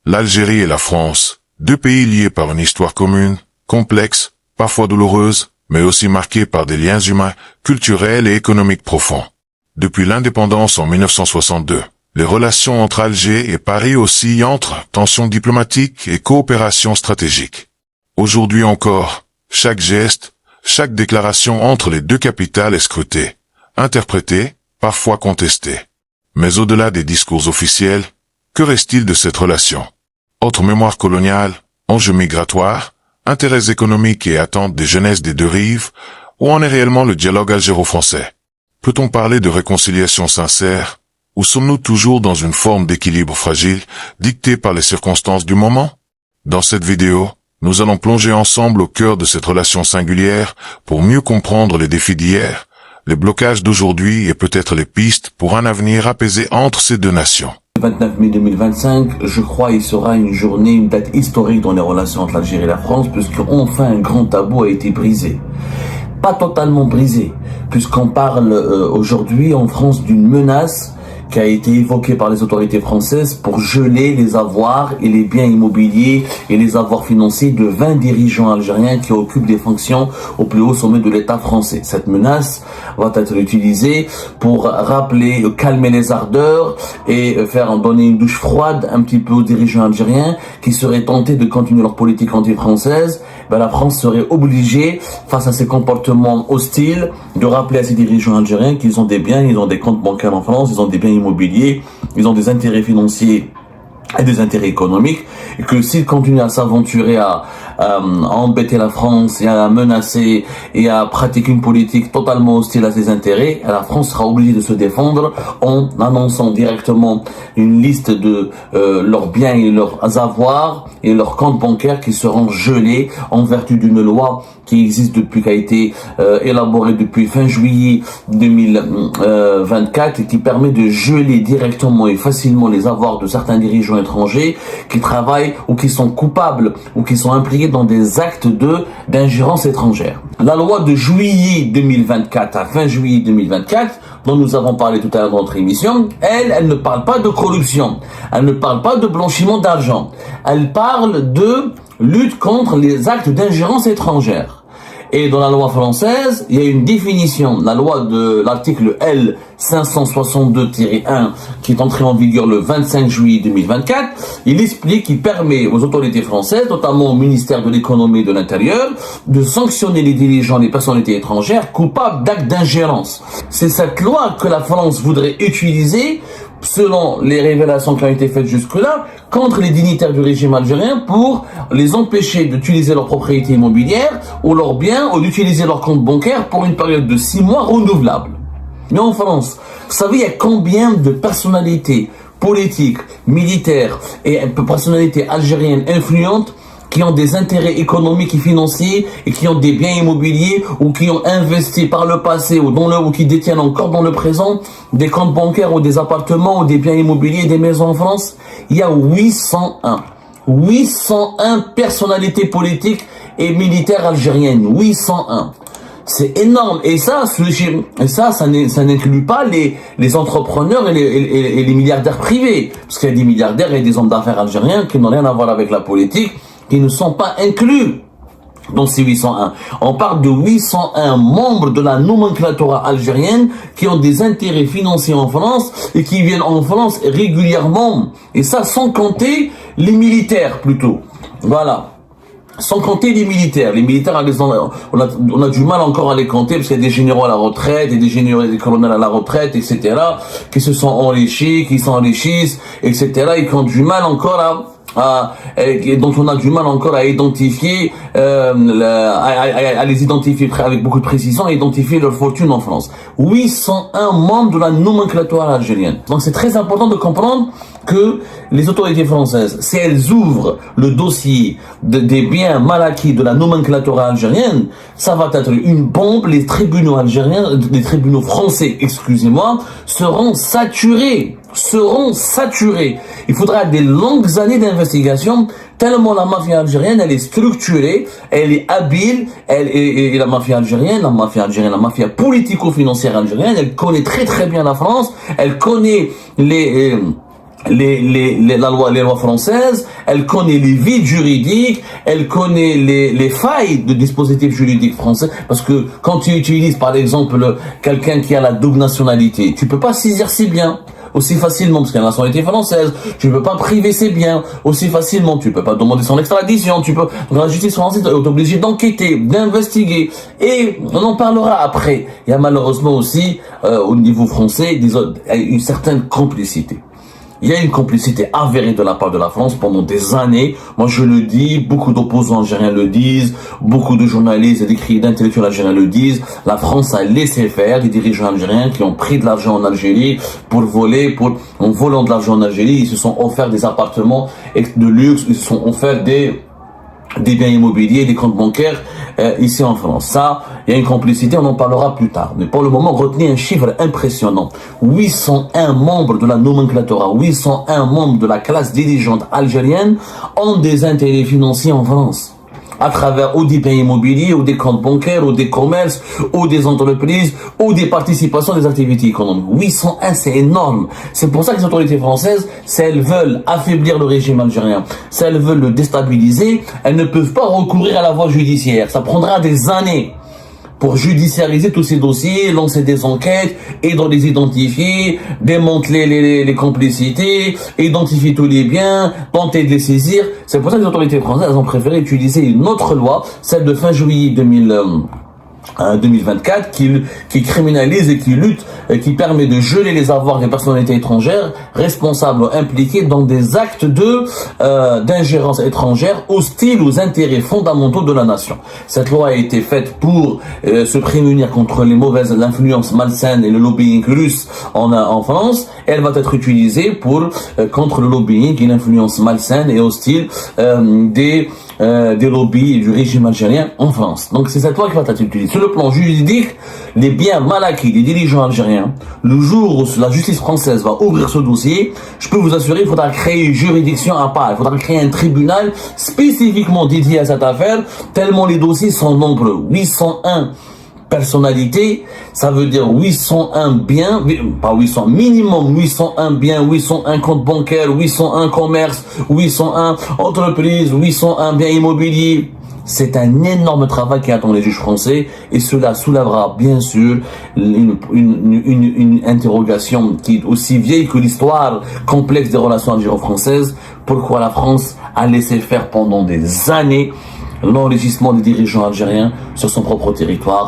L'Algérie et la France, deux pays liés par une histoire commune, complexe, parfois douloureuse, mais aussi marquée par des liens humains, culturels et économiques profonds. Depuis l'indépendance en 1962, les relations entre Alger et Paris oscillent entre tensions diplomatiques et coopération stratégique. Aujourd'hui encore, chaque geste, chaque déclaration entre les deux capitales est scrutée, interprétée, parfois contestée. Mais au-delà des discours officiels, que reste-t-il de cette relation? Autre mémoire coloniale, enjeux migratoires, intérêts économiques et attentes des jeunesses des deux rives, où en est réellement le dialogue algéro-français? Peut-on parler de réconciliation sincère, ou sommes-nous toujours dans une forme d'équilibre fragile, dictée par les circonstances du moment? Dans cette vidéo, nous allons plonger ensemble au cœur de cette relation singulière pour mieux comprendre les défis d'hier, les blocages d'aujourd'hui et peut-être les pistes pour un avenir apaisé entre ces deux nations. Le 29 mai 2025, je crois, il sera une date historique dans les relations entre l'Algérie et la France, puisqu'enfin un grand tabou a été brisé. Pas totalement brisé, puisqu'on parle aujourd'hui en France d'une menace qui a été évoquée par les autorités françaises pour geler les avoirs et les biens immobiliers et les avoirs financiers de 20 dirigeants algériens qui occupent des fonctions au plus haut sommet de l'État français. Cette menace va être utilisée pour rappeler, calmer les ardeurs et donner une douche froide un petit peu aux dirigeants algériens qui seraient tentés de continuer leur politique anti-française. La France serait obligée, face à ces comportements hostiles, de rappeler à ces dirigeants algériens qu'ils ont des biens, ils ont des comptes bancaires en France, ils ont des biens immobiliers, ils ont des intérêts financiers et des intérêts économiques, et que s'ils continuent à s'aventurer à embêter la France et à la menacer et à pratiquer une politique totalement hostile à ses intérêts, la France sera obligée de se défendre en annonçant directement une liste de leurs biens et leurs avoirs et leurs comptes bancaires qui seront gelés en vertu d'une loi qui existe depuis, qui a été élaborée depuis fin juillet 2024 et qui permet de geler directement et facilement les avoirs de certains dirigeants étrangers qui travaillent ou qui sont coupables ou qui sont impliqués dans des actes d'ingérence étrangère. La loi de juillet 2024 à fin juillet 2024, dont nous avons parlé tout à l'heure dans notre émission, elle ne parle pas de corruption, elle ne parle pas de blanchiment d'argent, elle parle de lutte contre les actes d'ingérence étrangère. Et dans la loi française, il y a une définition, la loi de l'article L 562-1 qui est entré en vigueur le 25 juillet 2024, il explique qu'il permet aux autorités françaises, notamment au ministère de l'économie et de l'intérieur, de sanctionner les dirigeants, les personnalités étrangères coupables d'actes d'ingérence. C'est cette loi que la France voudrait utiliser, selon les révélations qui ont été faites jusque-là, contre les dignitaires du régime algérien pour les empêcher d'utiliser leur propriété immobilière ou leurs biens ou d'utiliser leur compte bancaire pour une période de 6 mois renouvelable. Mais en France, vous savez, il y a combien de personnalités politiques, militaires et personnalités algériennes influentes qui ont des intérêts économiques et financiers et qui ont des biens immobiliers ou qui ont investi par le passé ou qui détiennent encore dans le présent des comptes bancaires ou des appartements ou des biens immobiliers et des maisons en France? Il y a 801 personnalités politiques et militaires algériennes. 801. C'est énorme. Et ça n'inclut pas les entrepreneurs et les milliardaires privés. Parce qu'il y a des milliardaires et des hommes d'affaires algériens qui n'ont rien à voir avec la politique, qui ne sont pas inclus dans ces 801. On parle de 801 membres de la nomenclatura algérienne qui ont des intérêts financiers en France et qui viennent en France régulièrement. Et ça sans compter les militaires plutôt. Voilà. Sans compter les militaires. Les militaires, on a du mal encore à les compter parce qu'il y a des généraux à la retraite et des généraux et des colonels à la retraite, etc., qui se sont enrichis, qui s'enrichissent, etc., et qui ont du mal encore dont on a du mal encore à identifier, à les identifier avec beaucoup de précision, à identifier leur fortune en France. 801 membres de la nomenclature algérienne. Donc c'est très important de comprendre que les autorités françaises, si elles ouvrent le dossier des biens mal acquis de la nomenclature algérienne, ça va être une bombe. Les tribunaux algériens, les tribunaux français, excusez-moi, seront saturés. Il faudra des longues années d'investigation, tellement la mafia algérienne, elle est structurée, elle est habile, et la mafia politico-financière algérienne, elle connaît très très bien la France, elle connaît les lois françaises, elle connaît les vides juridiques, elle connaît les failles de dispositifs juridiques français, parce que quand tu utilises par exemple quelqu'un qui a la double nationalité, tu peux pas saisir ses biens aussi facilement parce qu'il a la nationalité française, tu peux pas priver ses biens aussi facilement, tu peux pas demander son extradition, donc la justice française est obligée d'enquêter, d'investiguer, et on en parlera après. Il y a malheureusement aussi au niveau français une certaine complicité. Il y a une complicité avérée de la part de la France pendant des années. Moi, je le dis, beaucoup d'opposants algériens le disent, beaucoup de journalistes et d'intellectuels algériens le disent. La France a laissé faire des dirigeants algériens qui ont pris de l'argent en Algérie pour voler, en volant de l'argent en Algérie, ils se sont offerts des appartements de luxe, ils se sont offerts des biens immobiliers, des comptes bancaires ici en France. Ça, il y a une complicité, on en parlera plus tard. Mais pour le moment, retenez un chiffre impressionnant. 801 membres de la nomenclatura, 801 membres de la classe dirigeante algérienne ont des intérêts financiers en France. À travers ou des biens immobiliers, ou des comptes bancaires, ou des commerces, ou des entreprises, ou des participations des activités économiques. 801, c'est énorme. C'est pour ça que les autorités françaises, si elles veulent affaiblir le régime algérien, si elles veulent le déstabiliser, elles ne peuvent pas recourir à la voie judiciaire. Ça prendra des années pour judiciariser tous ces dossiers, lancer des enquêtes, et de les identifier, démanteler les complicités, identifier tous les biens, tenter de les saisir. C'est pour ça que les autorités françaises ont préféré utiliser une autre loi, celle de fin juillet 2024, qui criminalise et qui lutte, et qui permet de geler les avoirs des personnalités étrangères responsables ou impliquées dans des actes d'ingérence étrangère hostiles aux intérêts fondamentaux de la nation. Cette loi a été faite pour se prémunir contre l'influence malsaine et le lobbying russe en France. Elle va être utilisée contre le lobbying et l'influence malsaine et hostile des lobbies du régime algérien en France. Donc c'est cette loi qui va être utilisée. Sur le plan juridique, les biens mal acquis des dirigeants algériens, le jour où la justice française va ouvrir ce dossier, je peux vous assurer qu'il faudra créer une juridiction à part, il faudra créer un tribunal spécifiquement dédié à cette affaire, tellement les dossiers sont nombreux. 801 personnalités, ça veut dire 801 biens, pas 800, minimum 801 biens, 801 comptes bancaires, 801 commerces, 801 entreprises, 801 biens immobiliers. C'est un énorme travail qui attend les juges français, et cela soulèvera bien sûr une interrogation qui est aussi vieille que l'histoire complexe des relations algéro-françaises. Pourquoi la France a laissé faire pendant des années l'enrichissement des dirigeants algériens sur son propre territoire?